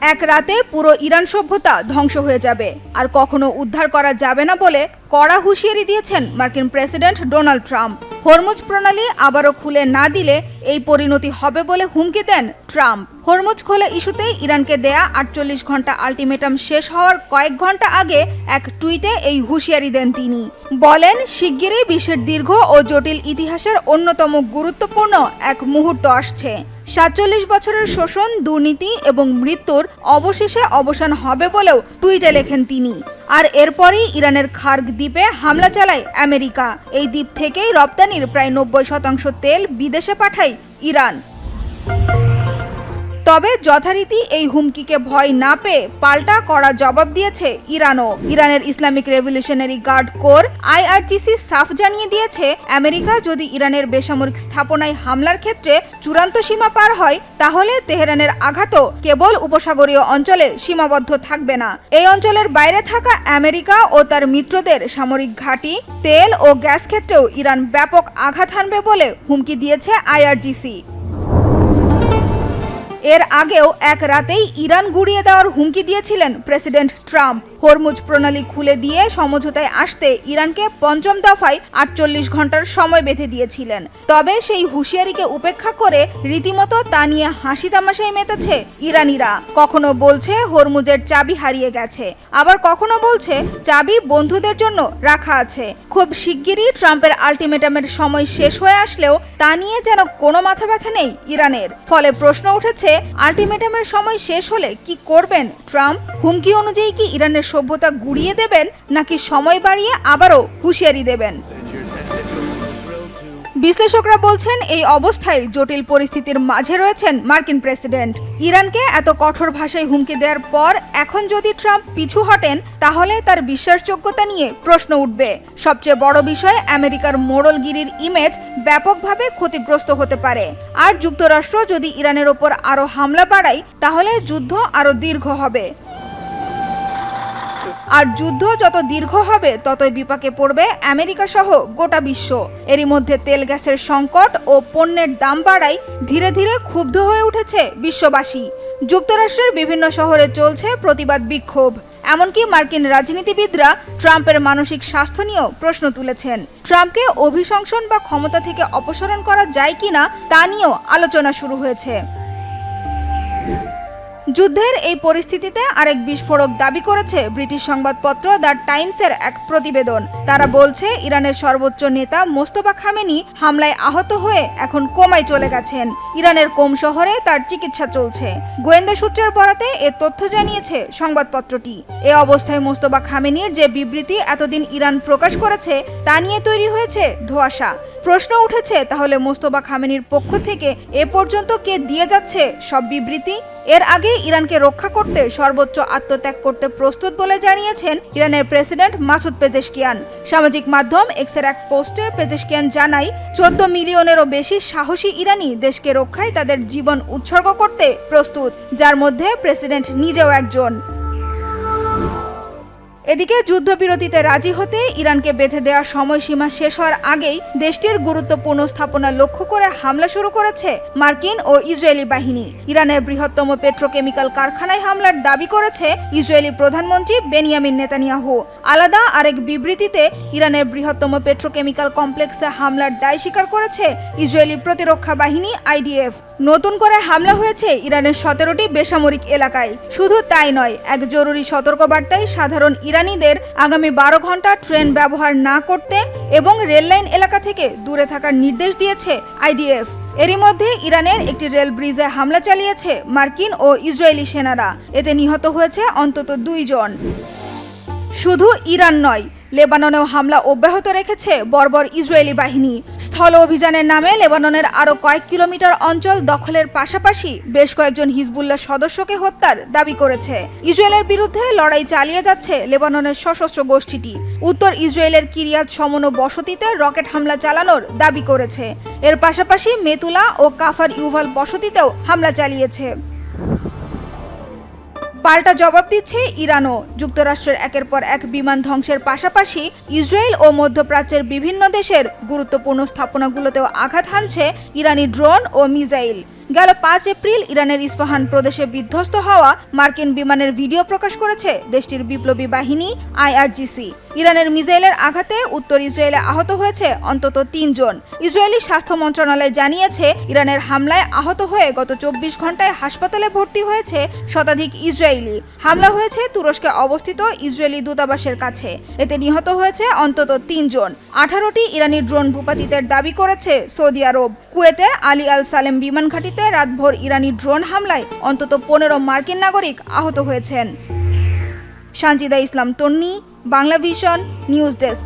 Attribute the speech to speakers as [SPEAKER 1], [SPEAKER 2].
[SPEAKER 1] এক রাতে পুরো ইরান সভ্যতা ধ্বংস হয়ে যাবে, আর কখনো উদ্ধার করা যাবে না বলে কড়া হুঁশিয়ারি দিয়েছেন মার্কিন প্রেসিডেন্ট ডোনাল্ড ট্রাম্প। হরমুজ প্রণালী আবারও খুলে না দিলে এই পরিণতি হবে বলে হুমকি দেন ট্রাম্প। হরমুজ খোলা ইস্যুতে ইরানকে দেয়া 48 ঘন্টা আলটিমেটাম শেষ হওয়ার কয়েক ঘন্টা আগে এক টুইটে এই হুঁশিয়ারি দেন তিনি। বলেন, শিগগিরই বিশ্বের দীর্ঘ ও জটিল ইতিহাসের অন্যতম গুরুত্বপূর্ণ এক মুহূর্ত আসছে। 47 বছরের শোষণ, দুর্নীতি এবং মৃত্যুর অবশেষে অবসান হবে বলেও টুইটে লেখেন তিনি। আর এরপরই ইরানের খার্গ দ্বীপে হামলা চালায় আমেরিকা। এই দ্বীপ থেকেই রপ্তানির প্রায় 90% তেল বিদেশে পাঠায় ইরান। তবে যথারীতি এই হুমকিকে ভয় না পেয়ে পাল্টা কড়া জবাব দিয়েছে ইরানও। ইরানের Islamic revolutionary guard corps IRGC সাফ জানিয়ে দিয়েছে, আমেরিকা যদি ইরানের বেসামরিক স্থাপনায় হামলার ক্ষেত্রে চূড়ান্ত সীমা পার হয়, তাহলে তেহরানের আঘাতও কেবল উপসাগরীয় অঞ্চলে সীমাবদ্ধ থাকবে না। এই অঞ্চলের বাইরে থাকা আমেরিকা ও তার মিত্রদের সামরিক ঘাঁটি, তেল ও গ্যাস ক্ষেত্রেও ইরান ব্যাপক আঘাত হানবে বলে হুমকি দিয়েছে IRGC। এর আগেও এক রাতেই ইরান গুড়িয়ে দেওয়ার হুমকি দিয়েছিলেন প্রেসিডেন্ট ট্রাম্প। হরমুজ প্রণালী খুলে দিয়ে সমঝোতায় আসতে ইরানকে পঞ্চম দফায় 48 ঘন্টার সময় বেঁধে দিয়েছিলেন। তবে সেই হুঁশিয়ারিকে উপেক্ষা করে রীতিমতো তা নিয়ে হাসি তামাশায় মেতেছে ইরানিরা। কখনো বলছে হরমুজের চাবি হারিয়ে গেছে, আবার কখনো বলছে চাবি বন্ধুদের জন্য রাখা আছে। খুব শিগগিরই ট্রাম্পের আলটিমেটামের সময় শেষ হয়ে আসলেও তা নিয়ে যেন কোনো মাথা ব্যথা নেই ইরানের। ফলে প্রশ্ন উঠেছে, আলটিমেটামের সময় শেষ হলে কি করবেন ট্রাম্প? হুমকি অনুযায়ী কি ইরানের সভ্যতা গুড়িয়ে দেবেন, নাকি সময় বাড়িয়ে আবারও হুঁশিয়ারি দেবেন? বিশ্লেষকরা বলছেন, এই অবস্থায় জটিল পরিস্থিতির মাঝে রয়েছেন মার্কিন প্রেসিডেন্ট। ইরানকে এত কঠোর ভাষায় হুমকি দেওয়ার পর এখন যদি ট্রাম্প পিছু হটেন, তাহলে তার বিশ্বাসযোগ্যতা নিয়ে প্রশ্ন উঠবে। সবচেয়ে বড় বিষয়, আমেরিকার মোড়লগিরির ইমেজ ব্যাপকভাবে ক্ষতিগ্রস্ত হতে পারে। আর যুক্তরাষ্ট্র যদি ইরানের ওপর আরও হামলা বাড়ায়, তাহলে যুদ্ধ আরও দীর্ঘ হবে। আর যুদ্ধ যত দীর্ঘ হবে, ততই বিপাকে পড়বে আমেরিকা সহ গোটা বিশ্ব। এরই মধ্যে তেল গ্যাসের সংকট ও পণ্যের দাম বাড়ায় ধীরে ধীরে ক্ষুব্ধ হয়ে উঠেছে বিশ্ববাসী। যুক্তরাষ্ট্রের বিভিন্ন শহরে চলছে প্রতিবাদ বিক্ষোভ। এমনকি মার্কিন রাজনীতিবিদরা ট্রাম্পের মানসিক স্বাস্থ্য নিয়েও প্রশ্ন তুলেছেন। ট্রাম্পকে অভিশংসন বা ক্ষমতা থেকে অপসারণ করা যায় কিনা তা নিয়েও আলোচনা শুরু হয়েছে। যুদ্ধের এই পরিস্থিতিতে আরেক বিস্ফোরক দাবি করেছে ব্রিটিশ সংবাদপত্র দ্য টাইমসের এক প্রতিবেদন। তারা বলছে, ইরানের সর্বোচ্চ নেতা মোস্তফা খামেনি হামলায় আহত হয়ে এখন কোমায় চলে গেছেন। ইরানের কোম শহরে তার চিকিৎসা চলছে। গোয়েন্দা সূত্রের বরাতে এ তথ্য জানিয়েছে সংবাদপত্রটি। এ অবস্থায় মোস্তফা খামেনির যে বিবৃতি এতদিন ইরান প্রকাশ করেছে, তা নিয়ে তৈরি হয়েছে ধোঁয়াশা। প্রশ্ন উঠেছে, তাহলে মোস্তফা খামেনির পক্ষ থেকে এ পর্যন্ত কে দিয়ে যাচ্ছে সব বিবৃতি? এর আগে ইরানকে রক্ষা করতে সর্বোচ্চ আত্মত্যাগ করতে প্রস্তুত বলে জানিয়েছেন ইরানের প্রেসিডেন্ট মাসুদ পেজেশকিয়ান। সামাজিক মাধ্যম এক্সের এক পোস্টে পেজেশকিয়ান জানায়, 14 মিলিয়নেরও বেশি সাহসী ইরানি দেশকে রক্ষায় তাদের জীবন উৎসর্গ করতে প্রস্তুত, যার মধ্যে প্রেসিডেন্ট নিজেও একজন। এদিকে যুদ্ধবিরতিতে রাজি হতে ইরানকে বেঁধে দেওয়া সময়সীমা শেষ হওয়ার আগেই দেশটির গুরুত্বপূর্ণ স্থাপনা লক্ষ্য করে হামলা শুরু করেছে মার্কিন ও ইসরায়েলি বাহিনী। ইরানের বৃহত্তম পেট্রোকেমিক্যাল কারখানায় হামলার দাবি করেছে ইসরায়েলি প্রধানমন্ত্রী বেনিয়ামিন নেতানিয়াহু। আলাদা আরেক বিবৃতিতে ইরানের বৃহত্তম পেট্রোকেমিক্যাল কমপ্লেক্সে হামলার দায় স্বীকার করেছে ইসরায়েলি প্রতিরক্ষা বাহিনী IDF। নতুন করে হামলা হয়েছে ইরানের 17টি বেসামরিক এলাকায়। শুধু তাই নয়, এক জরুরি সতর্কবার্তায় সাধারণ ইরানিদের আগামী 12 ঘন্টা ট্রেন ব্যবহার না করতে এবং রেললাইন এলাকা থেকে দূরে থাকার নির্দেশ দিয়েছে IDF। এরই মধ্যে ইরানের একটি রেল ব্রিজে হামলা চালিয়েছে মার্কিন ও ইসরায়েলি সেনারা। এতে নিহত হয়েছে অন্তত 2 জন। শুধু ইরান নয়, লেবাননেও হামলা অব্যাহত রেখেছে বর্বর ইসরায়েলি বাহিনী। স্থল অভিযানের নামে লেবাননের আরও কয়েক কিলোমিটার অঞ্চল দখলের পাশাপাশি বেশ কয়েকজন হিজবুল্লাহ সদস্যকে হত্যার দাবি করেছে। ইসরায়েলের বিরুদ্ধে লড়াই চালিয়ে যাচ্ছে লেবাননের সশস্ত্র গোষ্ঠীটি। উত্তর ইসরায়েলের কিরিয়াত সমন বসতিতে রকেট হামলা চালানোর দাবি করেছে। এর পাশাপাশি মেতুলা ও কাফার ইউভাল বসতিতেও হামলা চালিয়েছে। পাল্টা জবাব দিচ্ছে ইরানও। যুক্তরাষ্ট্রের একের পর এক বিমান ধ্বংসের পাশাপাশি ইসরায়েল ও মধ্যপ্রাচ্যের বিভিন্ন দেশের গুরুত্বপূর্ণ স্থাপনাগুলোতেও আঘাত হানছে ইরানি ড্রোন ও মিসাইল। গেল 5 এপ্রিল ইরানের ইস্পাহান প্রদেশে বিধ্বস্ত হওয়া মার্কিন বিমানের ভিডিও প্রকাশ করেছে দেশটির বিপ্লবী বাহিনী আইআরজিসি। ইরানের মিসাইলের আঘাতে উত্তর ইসরায়েলে আহত হয়েছে অন্তত 3 জন। ইসরায়েলি স্বাস্থ্য মন্ত্রণালয় জানিয়েছে, ইরানের হামলায় আহত হয়ে গত 24 ঘন্টায় হাসপাতালে ভর্তি হয়েছে শতাধিক ইসরায়েলি। হামলা হয়েছে তুরস্কে অবস্থিত ইসরায়েলি দূতাবাসের কাছে। এতে নিহত হয়েছে অন্তত 3 জন। 18টি ইরানি ড্রোন ভূপাতিতের দাবি করেছে সৌদি আরব। কুয়েতে আলী আল সালেম বিমান ঘাঁটিতে রাতভর ইরানি ড্রোন হামলায় অন্তত 15 মার্কিন নাগরিক আহত হয়েছেন। সানজিদা ইসলাম তন্নি, বাংলা ভিশন, নিউজ ডেস্ক।